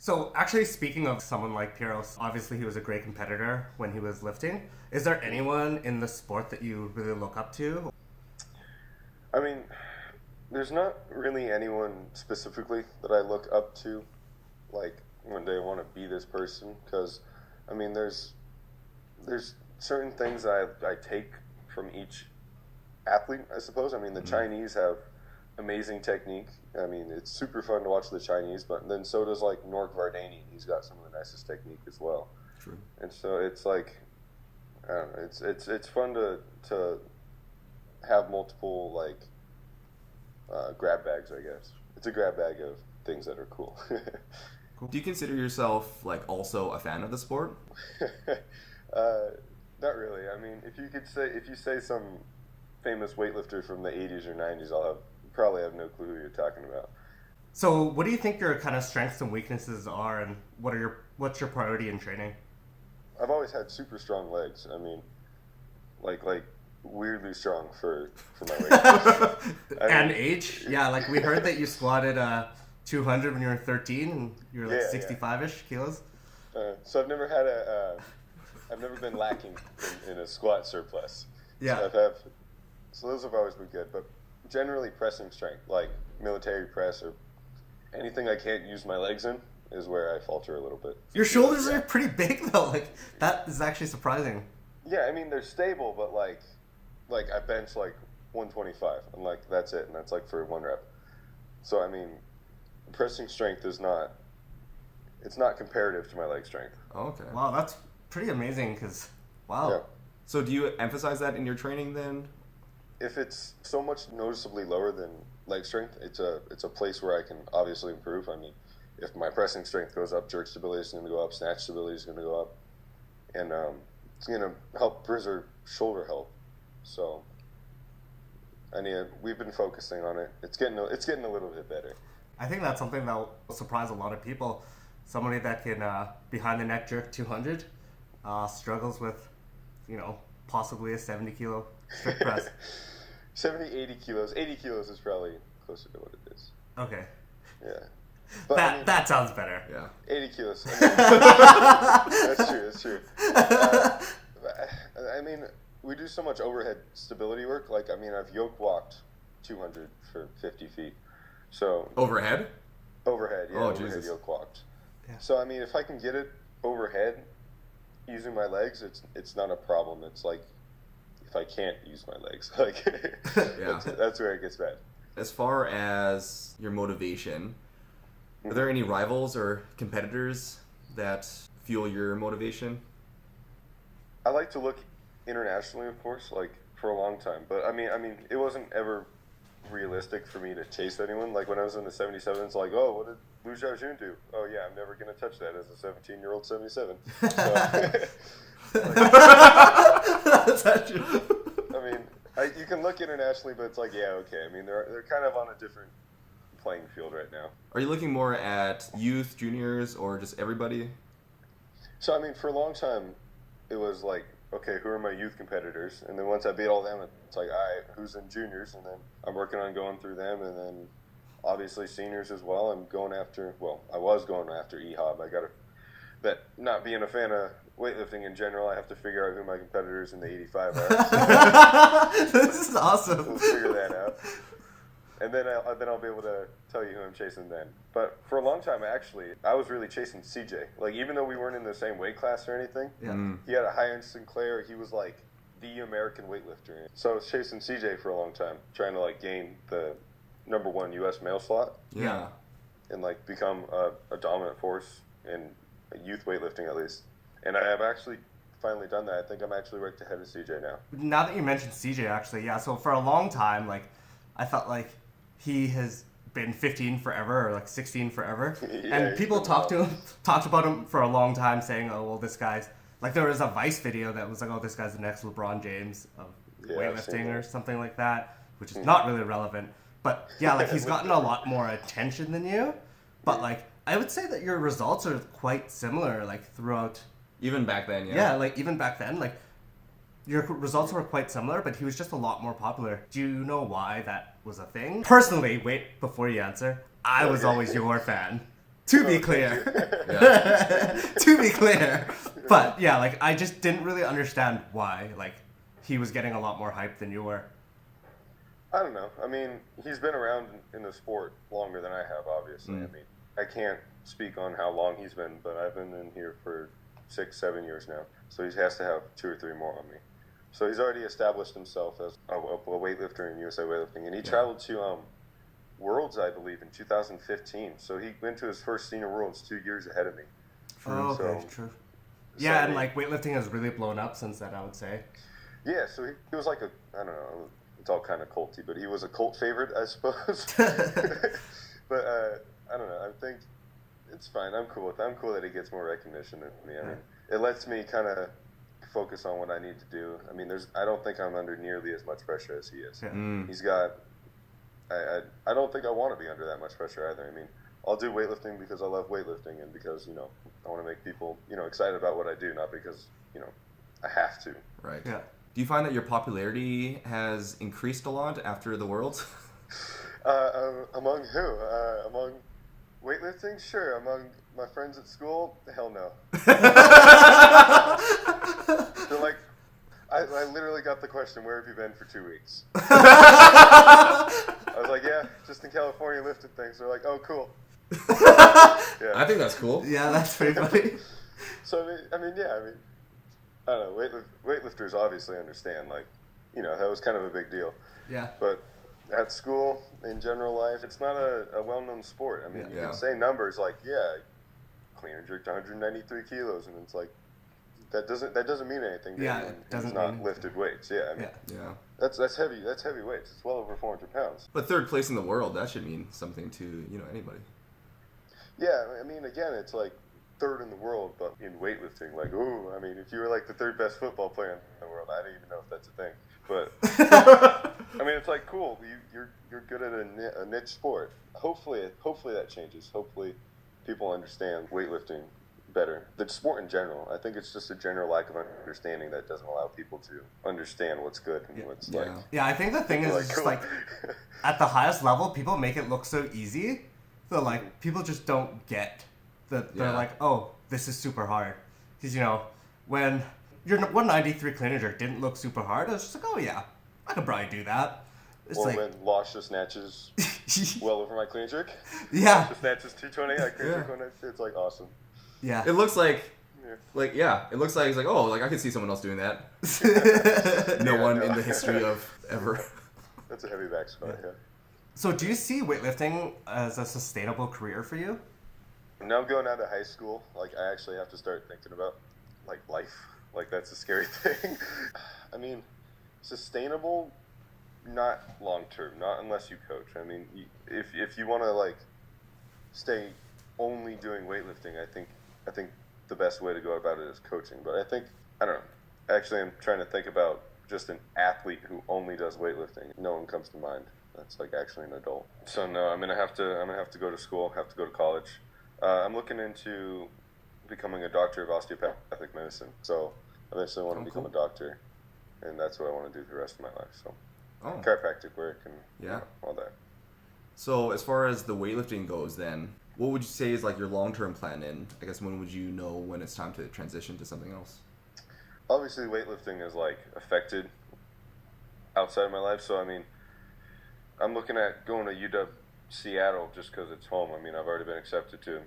So, actually, speaking of someone like Piros, obviously he was a great competitor when he was lifting. Is there anyone in the sport that you really look up to? I mean, there's not really anyone specifically that I look up to, like one day I want to be this person, because I mean, there's certain things that I take from each athlete, I suppose. I mean, the Chinese have amazing technique. I mean, it's super fun to watch the Chinese, but then so does like Nork Vardanian. He's got some of the nicest technique as well. True. And so it's like, I don't know, it's fun to have multiple like grab bags, I guess. It's a grab bag of things that are cool. Do you consider yourself like also a fan of the sport? Not really. I mean, if you say some famous weightlifter from the 80s or 90s, probably have no clue who you're talking about. So, what do you think your kind of strengths and weaknesses are, and what's your priority in training? I've always had super strong legs. I mean, like weirdly strong for my weight. And age? Yeah, like we heard that you squatted 200 when you were 13, and you were like 65-ish kilos. So I've never been lacking in a squat surplus. Yeah. So those have always been good, but generally pressing strength, like military press or anything I can't use my legs in, is where I falter a little bit. Your shoulders are pretty big though. Like that is actually surprising. Yeah, I mean they're stable, but like I bench like 125, and like that's it, and that's like for one rep. So I mean, pressing strength it's not comparative to my leg strength. Oh, okay. Wow, that's pretty amazing. Cause wow. Yeah. So do you emphasize that in your training then? If it's so much noticeably lower than leg strength, it's a place where I can obviously improve. I mean, if my pressing strength goes up, jerk stability is going to go up, snatch stability is going to go up, and it's going to help preserve shoulder health. So, we've been focusing on it. It's getting a little bit better. I think that's something that will surprise a lot of people. Somebody that can behind the neck jerk 200 struggles with, possibly a 70 kilo strict press. 70, 80 kilos. 80 kilos is probably closer to what it is. Okay. Yeah. But, that sounds better. Yeah. 80 kilos. That's true. I mean, we do so much overhead stability work. Like, I mean, I've yoke walked 200 for 50 feet. So Overhead? Overhead, yeah. Oh, overhead Jesus. yoke walked. Yeah. So, I mean, if I can get it overhead using my legs, it's not a problem. It's like if I can't use my legs, like Yeah. that's where it gets bad. As far as your motivation, are there any rivals or competitors that fuel your motivation? I like to look internationally, of course, like for a long time. But I mean, it wasn't ever realistic for me to chase anyone. Like when I was in the 77, it's like, oh, what did Lu Xiaojun do? Oh yeah, I'm never gonna touch that as a 17-year-old 77. So, That's actually... I mean, you can look internationally, but it's like, yeah, okay. I mean, they're kind of on a different playing field right now. Are you looking more at youth, juniors, or just everybody? So I mean, for a long time, it was like, okay, who are my youth competitors? And then once I beat all them, it's like, all right, who's in juniors? And then I'm working on going through them, and then obviously seniors as well. I was going after EHOB. That not being a fan of weightlifting in general, I have to figure out who my competitors in the 85 are. This is awesome. We'll figure that out. And then I'll be able to tell you who I'm chasing then. But for a long time, actually, I was really chasing CJ. Like, even though we weren't in the same weight class or anything, he had a high-end Sinclair. He was, like, the American weightlifter. So I was chasing CJ for a long time, trying to, like, gain the number one U.S. male slot. Yeah. And, like, become a dominant force in youth weightlifting, at least. And I have actually finally done that. I think I'm actually ranked ahead of CJ now. Now that you mentioned CJ, actually, yeah. So for a long time, like, I felt like he has been 15 forever or like 16 forever. Yeah, and people talked about him for a long time saying, oh, well, this guy's, like there was a Vice video that was like, oh, this guy's the next LeBron James of weightlifting or something like that, which is not really relevant. But yeah, like he's gotten a lot more attention than you. But like, I would say that your results are quite similar, like throughout. Even back then, yeah. Yeah, like even back then, like your results were quite similar, but he was just a lot more popular. Do you know why that was a thing? Personally, wait, before you answer, I was always your fan. To be clear. To be clear. But yeah, like I just didn't really understand why. Like he was getting a lot more hype than you were. I don't know. I mean, he's been around in the sport longer than I have, obviously. I mean, I can't speak on how long he's been, but I've been in here for 6-7 years now. So he has to have 2 or 3 more on me. So he's already established himself as a weightlifter in USA Weightlifting. And he traveled to Worlds, I believe, in 2015. So he went to his first senior Worlds 2 years ahead of me. Oh, okay, true. Yeah, and like weightlifting has really blown up since then, I would say. Yeah, so he was like I don't know, it's all kind of culty, but he was a cult favorite, I suppose. But I don't know, I think it's fine. I'm cool with it. I'm cool that he gets more recognition than me. I mean, it lets me kind of focus on what I need to do. I mean, I don't think I'm under nearly as much pressure as he is. Yeah. He's got, I don't think I want to be under that much pressure either. I mean, I'll do weightlifting because I love weightlifting and because, I want to make people, excited about what I do, not because, I have to. Right. Yeah. Do you find that your popularity has increased a lot after the Worlds? Among who? Among weightlifting? Sure. Among my friends at school? Hell no. They're like, I literally got the question, where have you been for 2 weeks? I was like, yeah, just in California lifting things. They're like, oh, cool. Yeah. I think that's cool. Yeah, that's pretty funny. So, I mean, I don't know, weightlifters obviously understand, like, that was kind of a big deal. Yeah. But at school, in general life, it's not a well-known sport. I mean, you can say numbers like, clean and jerked 193 kilos, and it's like, that doesn't mean anything to anyone who's not lifted weights. Yeah, I mean, that's heavy. That's heavy weights. It's well over 400 pounds. But third place in the world, that should mean something to anybody. Yeah, I mean, again, it's like third in the world, but in weightlifting, like, ooh, I mean, if you were like the third best football player in the world, I don't even know if that's a thing. But I mean, it's like cool. You're good at a niche sport. Hopefully that changes. Hopefully, people understand weightlifting better. The sport in general. I think it's just a general lack of understanding that doesn't allow people to understand what's good and what's like. Yeah, I think the thing is just like at the highest level, people make it look so easy. So like people just don't get that they're like, oh, this is super hard. Because when your 193 clean and jerk didn't look super hard, I was just like, oh yeah, I could probably do that. It's or like, when Lasha snatches well over my clean and jerk. Yeah. Lasha snatches 220, I clean and jerk 193. It's like awesome. Yeah. It looks like, it looks like, it's like, oh, like I could see someone else doing that. No one in the history of ever. That's a heavy back squat, yeah. So do you see weightlifting as a sustainable career for you? Now I'm going out of high school. Like, I actually have to start thinking about, like, life. Like, that's a scary thing. I mean, sustainable, not long-term, not unless you coach. I mean, if you want to, like, stay only doing weightlifting, I think the best way to go about it is coaching. But I don't know. Actually, I'm trying to think about just an athlete who only does weightlifting. No one comes to mind. That's like actually an adult. So no, I'm gonna have to go to school. Have to go to college. I'm looking into becoming a doctor of osteopathic medicine. So eventually, I want to become a doctor, and that's what I want to do the rest of my life. So chiropractic work and all that. So as far as the weightlifting goes, then what would you say is like your long-term plan? And I guess when would you know when it's time to transition to something else? Obviously, weightlifting is like affected outside of my life. So I mean, I'm looking at going to UW Seattle just because it's home. I mean, I've already been accepted to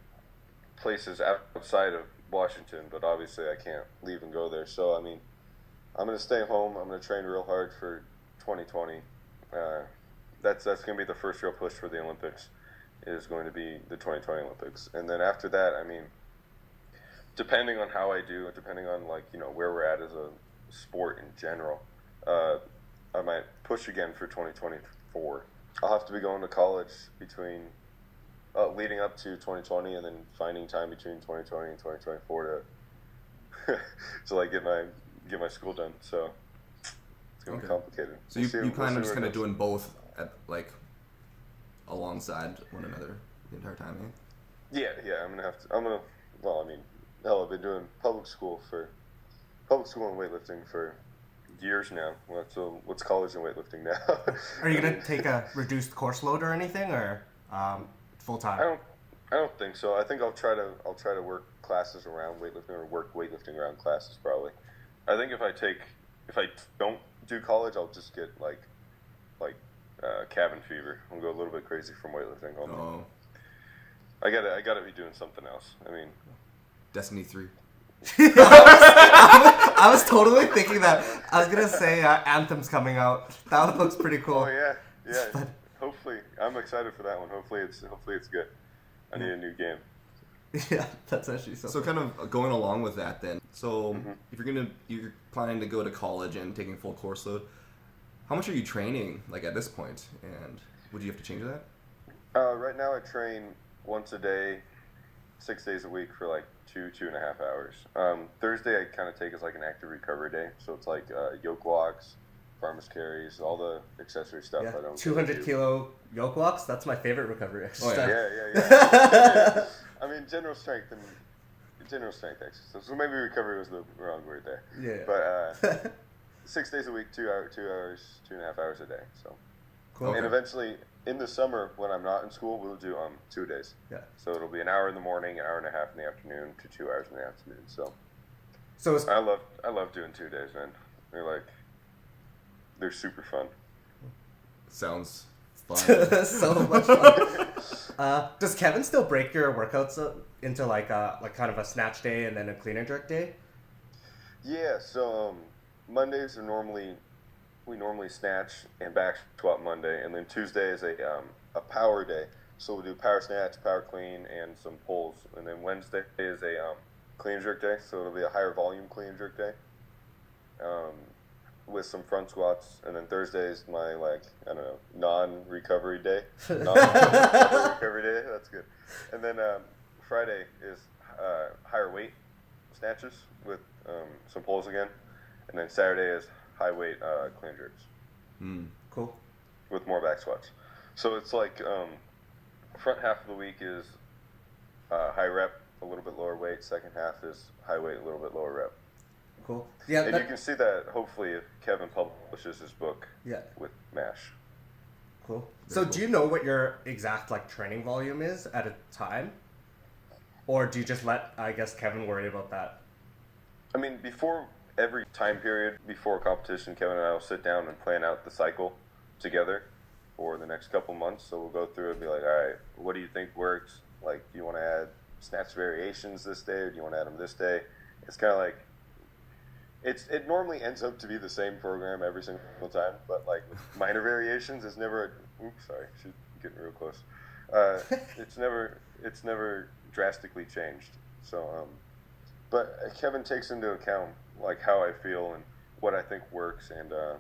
places outside of Washington, but obviously I can't leave and go there. So I mean, I'm gonna stay home. I'm gonna train real hard for 2020. That's going to be the first real push for the Olympics. Is going to be the 2020 Olympics, and then after that, I mean, depending on how I do, depending on like where we're at as a sport in general, I might push again for 2024. I'll have to be going to college between leading up to 2020, and then finding time between 2020 and 2024 to like get my school done. So it's gonna be complicated. So you plan on just kind of doing both at like alongside one another the entire time, eh? Yeah. Well, I mean, hell, I've been doing public school and weightlifting for years now. So what's college and weightlifting now? Are you gonna take a reduced course load or anything, or full time? I don't think so. I think I'll try to work classes around weightlifting or work weightlifting around classes probably. I think if I don't do college, I'll just get like cabin fever. I'll go a little bit crazy from weightlifting. Oh, I gotta be doing something else. I mean, Destiny 3. I was totally thinking that. I was gonna say Anthem's coming out. That one looks pretty cool. oh yeah. Hopefully, I'm excited for that one. Hopefully it's good. I need a new game. Yeah, that's actually so. So kind of going along with that then. So Mm-hmm. if you're planning to go to college and taking full course load, how much are you training like at this point? And would you have to change that? Right now I train once a day, 6 days a week for like 2.5 hours. Thursday I kind of take as like an active recovery day, so it's like yoke walks, farmer's carries, all the accessory stuff. Yeah, I don't 200 do. kilo yoke walks. That's my favorite recovery exercise. Yeah. I mean general strength exercise. So maybe recovery was the wrong word there. Yeah. But 6 days a week, 2.5 hours a day. So. Cool. And eventually, in the summer, when I'm not in school, we'll do 2 days. Yeah. So it'll be an hour in the morning, an hour and a half in the afternoon, to 2 hours in the afternoon. So So it's, I love doing 2 days, man. They're super fun. Sounds fun. so much fun. Does Kevin still break your workouts into like kind of a snatch day and then a clean and jerk day? Yeah. So Mondays are we normally snatch and back squat Monday, and then Tuesday is a power day. So we'll do power snatch, power clean, and some pulls. And then Wednesday is a clean and jerk day, so it'll be a higher volume clean and jerk day. With some front squats, and then Thursday is my non-recovery day. Non-recovery day, that's good. And then Friday is higher weight snatches with some pulls again, and then Saturday is high weight clean jerks. Cool. With more back squats. So it's like front half of the week is high rep, a little bit lower weight. Second half is high weight, a little bit lower rep. Cool. Yeah. And you can see that hopefully if Kevin publishes his book with MASH. Cool. So do you know what your exact like training volume is at a time? Or do you just let, I guess, Kevin worry about that? I mean, before every time period, before competition, Kevin and I will sit down and plan out the cycle together for the next couple months. So we'll go through and be like, all right, what do you think works? Like, do you want to add snatch variations this day, or do you want to add them this day? It's kind of like, it normally ends up to be the same program every single time, but like with minor variations, it's never. Oops, sorry, she's getting real close. It's never drastically changed. So, but Kevin takes into account like how I feel and what I think works, and I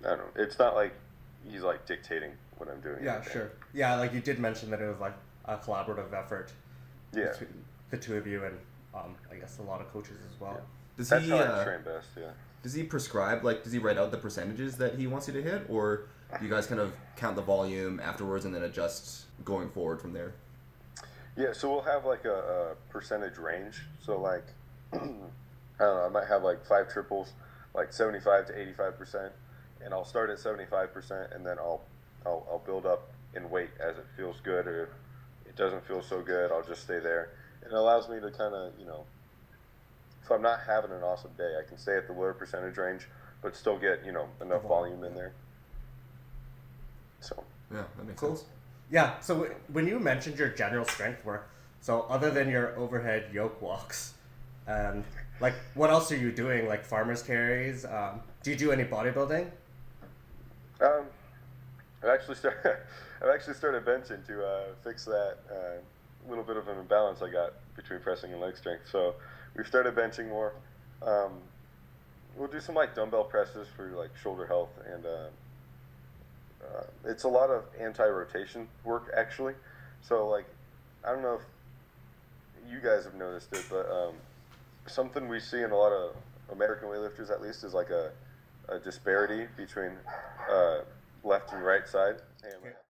don't know. It's not like he's like dictating what I'm doing. Yeah, sure. Yeah, like you did mention that it was like a collaborative effort. Yeah. Between the two of you and I guess a lot of coaches as well. Does That's he how I train best. Yeah. does he prescribe, like, does he write out the percentages that he wants you to hit, or do you guys kind of count the volume afterwards and then adjust going forward from there? Yeah, so we'll have like a percentage range. So like, I don't know, I might have like 5 triples, like 75 to 85%, and I'll start at 75%, and then I'll build up in weight as it feels good, or if it doesn't feel so good, I'll just stay there. It allows me to kind of, if I'm not having an awesome day, I can stay at the lower percentage range, but still get, enough volume in there. So. Yeah, that makes Cool. sense. Yeah, so when you mentioned your general strength work, so other than your overhead yoke walks, like what else are you doing? Like farmer's carries? Do you do any bodybuilding? I've actually started benching to fix that little bit of an imbalance I got between pressing and leg strength. So we've started benching more. We'll do some like dumbbell presses for like shoulder health, and it's a lot of anti-rotation work actually. So like, I don't know if you guys have noticed it, but something we see in a lot of American weightlifters at least is like a disparity between left and right side.